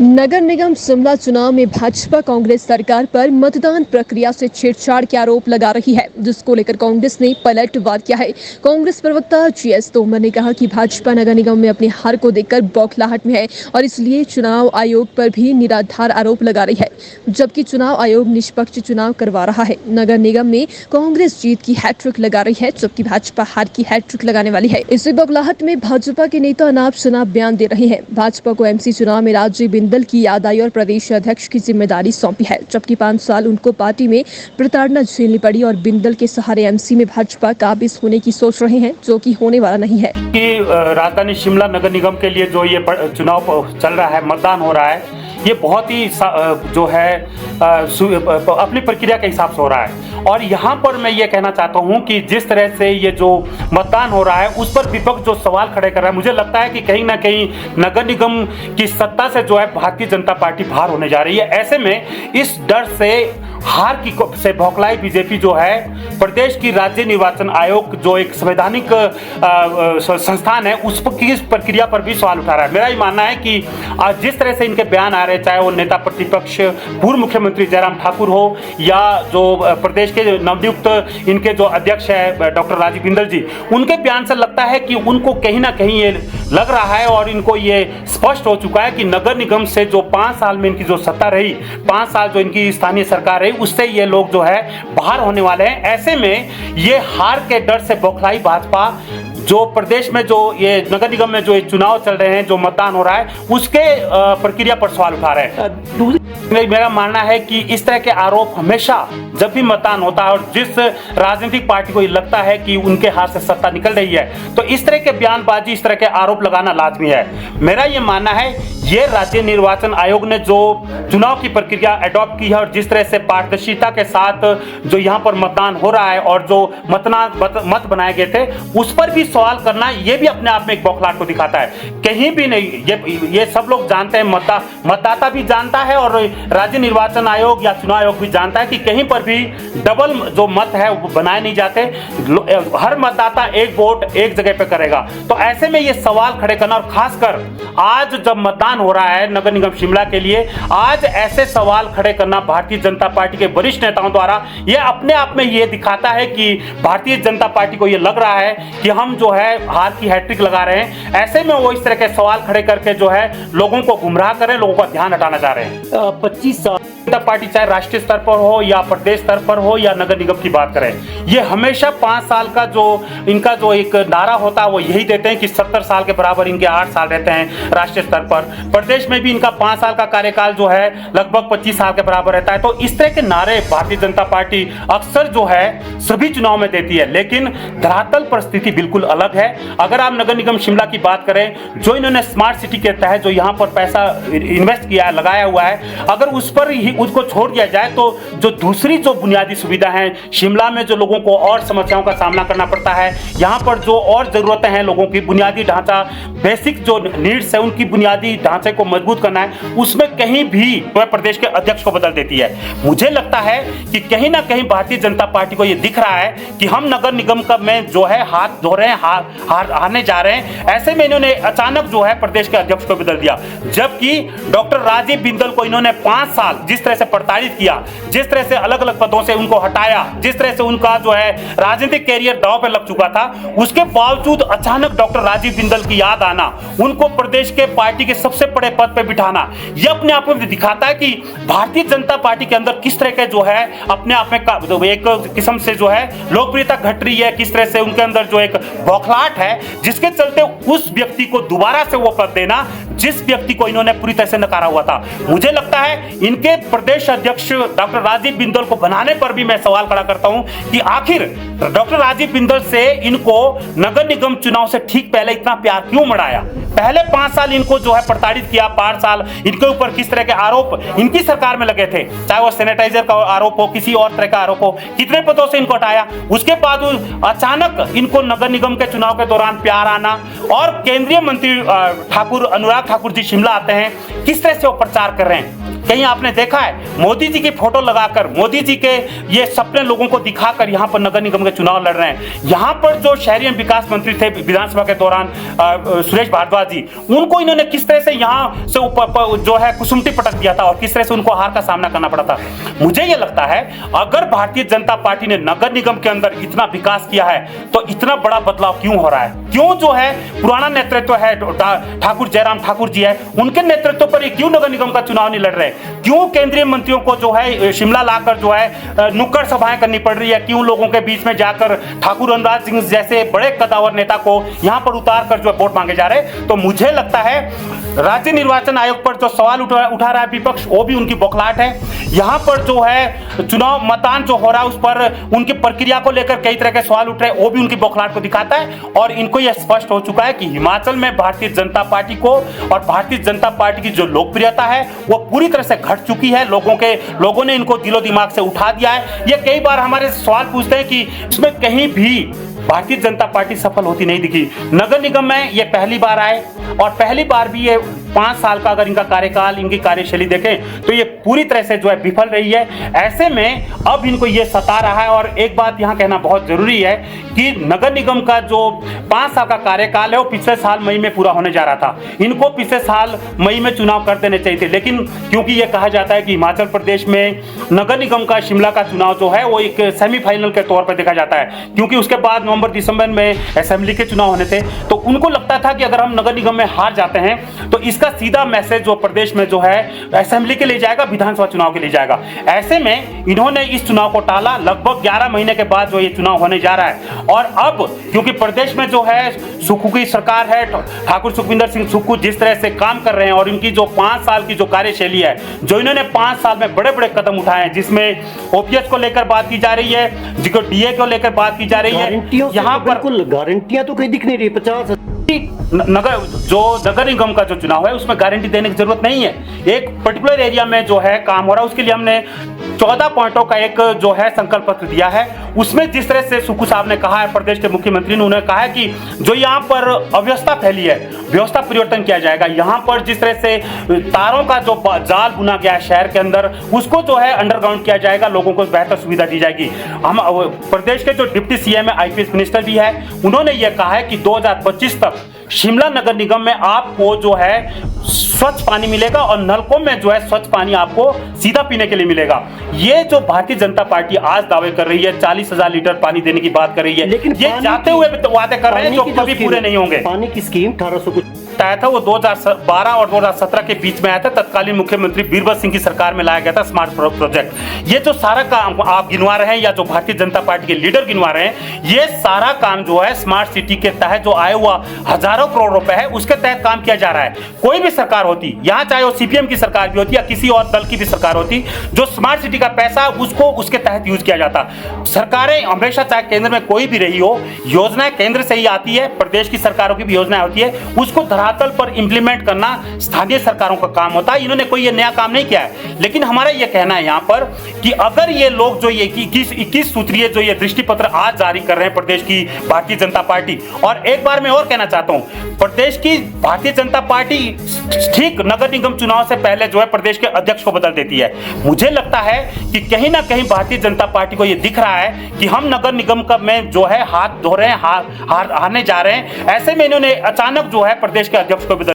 नगर निगम शिमला चुनाव में भाजपा कांग्रेस सरकार पर मतदान प्रक्रिया से छेड़छाड़ के आरोप लगा रही है, जिसको लेकर कांग्रेस ने पलटवार किया है। कांग्रेस प्रवक्ता जीएस तोमर ने कहा कि भाजपा नगर निगम में अपनी हार को देखकर बौखलाहट में है और इसलिए चुनाव आयोग पर भी निराधार आरोप लगा रही है, जबकि चुनाव आयोग निष्पक्ष चुनाव करवा रहा है। नगर निगम में कांग्रेस जीत की हैट्रिक लगा रही है, जबकि भाजपा हार की हैट्रिक लगाने वाली है। इसी बौखलाहट में भाजपा के नेता अनाप शनाप बयान दे रहे हैं। भाजपा को एमसी चुनाव में राजीव बिंदल की याद आई और प्रदेश अध्यक्ष की जिम्मेदारी सौंपी है, जबकि 5 साल उनको पार्टी में प्रताड़ना झेलनी पड़ी और बिंदल के सहारे एमसी में भाजपा काबिज होने की सोच रहे हैं, जो कि होने वाला नहीं है। कि राजधानी शिमला नगर निगम के लिए जो ये चुनाव चल रहा है, मतदान हो रहा है, ये बहुत ही जो है अपनी प्रक्रिया के हिसाब से हो रहा है। और यहाँ पर मैं ये कहना चाहता हूँ कि जिस तरह से ये जो मतदान हो रहा है उस पर विपक्ष जो सवाल खड़े कर रहा है, मुझे लगता है कि कहीं ना कहीं नगर निगम की सत्ता से जो है भारतीय जनता पार्टी बाहर होने जा रही है। ऐसे में इस डर से हार की से भौखलाई बीजेपी जो है प्रदेश की राज्य निर्वाचन आयोग जो एक संवैधानिक संस्थान है उस की प्रक्रिया पर भी सवाल उठा रहा है। मेरा ये मानना है कि जिस तरह से इनके बयान आ रहे, चाहे वो नेता प्रतिपक्ष पूर्व मुख्यमंत्री जयराम ठाकुर हो या जो प्रदेश के नवनियुक्त इनके जो अध्यक्ष है डॉक्टर राजीव बिंदल जी, उनके बयान से लगता है कि उनको कहीं ना कहीं ये लग रहा है और इनको ये स्पष्ट हो चुका है कि नगर निगम से जो 5 साल में इनकी जो सत्ता रही, 5 साल जो इनकी स्थानीय सरकार रही, उससे ये लोग जो है बाहर होने वाले हैं। ऐसे में ये हार के डर से बौखलाई भाजपा जो प्रदेश में जो ये नगर निगम में जो ये चुनाव चल रहे हैं, जो मतदान हो रहा है, उसके प्रक्रिया पर सवाल उठा रहे हैं। मेरा मानना है कि इस तरह के आरोप हमेशा जब भी मतदान होता है और जिस राजनीतिक पार्टी को ये लगता है कि उनके हाथ से सत्ता निकल रही है, तो इस तरह के बयानबाजी, इस तरह के आरोप लगाना लाजमी है। मेरा ये मानना है ये राज्य निर्वाचन आयोग ने जो चुनाव की प्रक्रिया अडॉप्ट की है और जिस तरह से पारदर्शिता के साथ जो यहाँ पर मतदान हो रहा है और जो मत बनाए गए थे उस पर भी सवाल करना, ये भी अपने आप में एक बौखलाहट को दिखाता है। कहीं भी नहीं, ये सब लोग जानते हैं, मतदाता भी जानता है और राज्य निर्वाचन आयोग या चुनाव आयोग भी जानता है कि कहीं पर भी डबल जो मत है वो बनाए नहीं जाते। हर मतदाता एक वोट एक जगह पे करेगा। तो ऐसे में ये सवाल खड़े करना, और खासकर आज जब मतदान हो रहा है नगर निगम शिमला के लिए, आज ऐसे सवाल खड़े करना भारतीय जनता पार्टी के वरिष्ठ नेताओं द्वारा, ये अपने आप में ये दिखाता है कि भारतीय जनता पार्टी को ये लग रहा है कि हम जो है हार की हैट्रिक लगा रहे हैं। ऐसे में वो इस तरह के सवाल खड़े करके जो है लोगों को गुमराह कर रहे हैं, लोगों का ध्यान हटाना चाह रहे हैं। 25 साल जनता पार्टी चाहे राष्ट्रीय स्तर पर हो या प्रदेश स्तर पर हो या नगर निगम की बात करें, ये हमेशा 5 साल का जो इनका जो एक नारा होता है वो यही देते हैं कि 70 साल के बराबर इनके 8 साल रहते हैं राष्ट्रीय स्तर पर। प्रदेश में भी इनका 5 साल का कार्यकाल जो है लगभग 25 साल के बराबर रहता है। तो इस तरह के नारे भारतीय जनता पार्टी अक्सर जो है सभी चुनाव में देती है, लेकिन धरातल परिस्थिति बिल्कुल अलग है। अगर आप नगर निगम शिमला की बात करें, जो इन्होंने स्मार्ट सिटी के तहत जो यहाँ पर पैसा इन्वेस्ट किया है, लगाया हुआ है, अगर उस पर ही उसको छोड़ दिया जाए तो जो दूसरी जो बुनियादी सुविधा है शिमला में, जो लोगों को और समस्याओं का सामना करना पड़ता है, यहाँ पर जो और जरूरतें हैं लोगों की, बुनियादी ढांचा, बेसिक जो नीड्स है उनकी बुनियादी ढांचे को मजबूत करना है, उसमें कहीं भी वह प्रदेश के अध्यक्ष को बदल देती है। मुझे लगता है कि कहीं ना कहीं भारतीय जनता पार्टी को यह दिख रहा है कि हम नगर निगम का में जो है हाथ धो रहे हैं, हारने जा रहे हैं। ऐसे में इन्होंने अचानक जो है प्रदेश के अध्यक्ष को बदल दिया, जबकि डॉक्टर राजीव बिंदल को इन्होंने 5 साल जिस तरह से प्रताड़ित किया, जिस तरह से अलग अलग पदों से उनको हटाया, जिस तरह से उनका जो है राजनीतिक कैरियर दांव पे लग चुका था, उसके बावजूद अचानक डॉक्टर राजीव बिंदल की याद आना, उनको प्रदेश के पार्टी के सबसे बड़े पद पे बिठाना, यह अपने आप में दिखाता है कि भारतीय जनता पार्टी के अंदर किस तरह के जो है अपने आप में एक किस्म से जो है लोकप्रियता घट रही है, किस तरह से उनके अंदर जो एक बौखलाहट है, जिसके चलते उस व्यक्ति को दोबारा से वो पद देना जिस व्यक्ति को इन्होंने पूरी तरह से नकारा हुआ था। मुझे लगता है इनके प्रदेश अध्यक्ष डॉक्टर राजीव बिंदल को बनाने पर भी मैं सवाल खड़ा करता हूं कि आखिर डॉक्टर राजीव बिंदल से इनको नगर निगम चुनाव से ठीक पहले इतना प्यार क्यों मढ़ाया? पहले 5 साल इनको जो है प्रताड़ित किया, 5 साल इनके ऊपर किस तरह के आरोप इनकी सरकार में लगे थे, चाहे वो सैनिटाइजर का आरोप हो, किसी और तरह का आरोप हो, कितने पदों से इनको हटाया। उसके बाद अचानक इनको नगर निगम के चुनाव के दौरान प्यार आना, और केंद्रीय मंत्री ठाकुर अनुराग ठाकुर जी शिमला आते हैं, किस तरह से वो प्रचार कर रहे हैं। कहीं आपने देखा है मोदी जी की फोटो लगाकर, मोदी जी के ये सपने लोगों को दिखाकर यहाँ पर नगर निगम के चुनाव लड़ रहे हैं? यहाँ पर जो शहरी एवं विकास मंत्री थे विधानसभा के दौरान सुरेश भारद्वाज जी, उनको इन्होंने किस तरह से यहाँ से जो है कुसुमटी पटक दिया था और किस तरह से उनको हार का सामना करना पड़ा था। मुझे ये लगता है अगर भारतीय जनता पार्टी ने नगर निगम के अंदर इतना विकास किया है तो इतना बड़ा बदलाव क्यों हो रहा है? क्यों जो है पुराना नेतृत्व है ठाकुर जयराम ठाकुर जी है, उनके नेतृत्व पर क्यों नगर निगम का चुनाव नहीं लड़ रहे? क्यों केंद्रीय मंत्रियों को जो है शिमला लाकर जो है नुक्कड़ सभाएं करनी पड़ रही है? क्यों लोगों के बीच में जाकर ठाकुर अनुराग सिंह जैसे बड़े कदावर नेता को यहां पर उतार कर जो वोट मांगे जा रहे हैं? तो मुझे लगता है राज्य निर्वाचन आयोग पर जो सवाल उठा रहा है विपक्ष, वो भी उनकी बौखलाहट है। यहाँ पर जो है चुनाव मतदान जो हो रहा है उस पर उनकी प्रक्रिया को लेकर कई तरह के सवाल उठ रहे हैं, वो भी उनकी बौखलाहट को दिखाता है। और इनको यह स्पष्ट हो चुका है कि हिमाचल में भारतीय जनता पार्टी को और भारतीय जनता पार्टी की जो लोकप्रियता है वो पूरी तरह से घट चुकी है। लोगों ने इनको दिलो दिमाग से उठा दिया है। ये कई बार हमारे सवाल पूछते हैं कि इसमें कहीं भी भारतीय जनता पार्टी सफल होती नहीं दिखी। नगर निगम में ये पहली बार आए और पहली बार भी ये 5 साल का अगर इनका कार्यकाल, इनकी कार्यशैली देखें तो ये पूरी तरह से जो है विफल रही है। ऐसे में अब इनको ये सता रहा है। और एक बात यहाँ कहना बहुत जरूरी है कि नगर निगम का जो 5 साल का कार्यकाल है वो पिछले साल मई में पूरा होने जा रहा था। इनको पिछले साल मई में चुनाव कर देने चाहिए थे, लेकिन क्योंकि ये कहा जाता है कि हिमाचल प्रदेश में नगर निगम का शिमला का चुनाव जो है वो एक सेमीफाइनल के तौर पर देखा जाता है, क्योंकि उसके बाद नवंबर दिसंबर में असेंबली के चुनाव होने थे। तो उनको लगता था कि अगर हम नगर निगम में हार जाते हैं तो इसका सीधा मैसेज जो प्रदेश में जो है असेंबली के लिए जाएगा, विधानसभा चुनाव के लिए जाएगा। ऐसे में इन्होंने इस चुनाव को टाला। लगभग 11 महीने के बाद जो ये चुनाव होने जा रहा है और अब क्योंकि प्रदेश में जो है सुक्खू की सरकार है, ठाकुर सुखविंदर सिंह सुक्खू जिस तरह से काम कर रहे हैं और इनकी जो 5 साल की जो कार्यशैली है, जो इन्होंने 5 साल में बड़े बड़े कदम उठाए हैं, जिसमें ओपीएस को लेकर बात की जा रही है, जिसको डीए को लेकर बात की जा रही है, यहाँ पर बिल्कुल गारंटियां तो कहीं दिख नहीं रही। 50 नगर निगम का जो चुनाव है उसमें गारंटी देने की जरूरत नहीं है। एक पर्टिकुलर एरिया में जो है काम हो रहा है उसके लिए हमने 14 पॉइंटों का एक जो है संकल्प पत्र दिया है। उसमें जिस तरह से सुक्खू साहब ने कहा है, प्रदेश के मुख्यमंत्री ने उन्होंने कहा है कि जो यहाँ पर अव्यवस्था फैली है, व्यवस्था परिवर्तन किया जाएगा। यहाँ पर जिस तरह से तारों का जो जाल बुना गया है शहर के अंदर, उसको जो है अंडरग्राउंड किया जाएगा, लोगों को बेहतर सुविधा दी जाएगी। हम प्रदेश के जो डिप्टी सीएम है, आईपीएस मिनिस्टर भी है, उन्होंने ये कहा है कि 2025 तक शिमला नगर निगम में आपको जो है स्वच्छ पानी मिलेगा और नलकों में जो है स्वच्छ पानी आपको सीधा पीने के लिए मिलेगा। ये जो भारतीय जनता पार्टी आज दावे कर रही है, 40,000 लीटर पानी देने की बात कर रही है, लेकिन ये जाते हुए वादे कर रहे हैं जो कभी पूरे नहीं होंगे। पानी की स्कीम 1800 कुछ आया था, वो 2012 और 2017 के बीच में आया था। तत्कालीन मुख्यमंत्री बीरबल सिंह की सरकार में लाया गया था स्मार्ट प्रोजेक्ट। ये जो सारा काम आप गिनवा रहे हैं या जो भारतीय जनता पार्टी के लीडर गिनवा रहे हैं, ये सारा काम जो है स्मार्ट सिटी के तहत जो आया हुआ हजारों करोड़ रुपए है उसके तहत काम किया जा रहा है। कोई भी सरकार होती, यहाँ चाहे वो सीपीएम की सरकार भी होती या किसी और दल की भी सरकार होती, जो स्मार्ट सिटी का पैसा उसको उसके तहत यूज किया जाता। सरकारें हमेशा चाहे केंद्र में कोई भी रही हो, योजनाएं केंद्र से ही आती है, प्रदेश की सरकारों की भी योजनाएं होती है, उसको धरातल पर इंप्लीमेंट करना स्थानीय सरकारों का काम होता है। इन्होंने कोई ये नया काम नहीं किया है। लेकिन हमारा ये कहना है यहाँ पर कि अगर ये लोग जो ये 21 सूत्रीय जो ये दृष्टि पत्र आज जारी कर रहे हैं प्रदेश की भारतीय जनता पार्टी, और एक बार मैं और कहना चाहता हूँ, प्रदेश की भारतीय जनता पार्टी ठीक नगर निगम चुनाव से पहले जो है प्रदेश के अध्यक्ष को बदल देती है। मुझे लगता है कि कहीं ना कहीं भारतीय जनता पार्टी को यह दिख रहा है कि हम नगर निगम में जो है हाथ धो रहे हैं, हारने जा रहे हैं। ऐसे में इन्होंने अचानक जो है प्रदेश के अध्यक्ष को बदल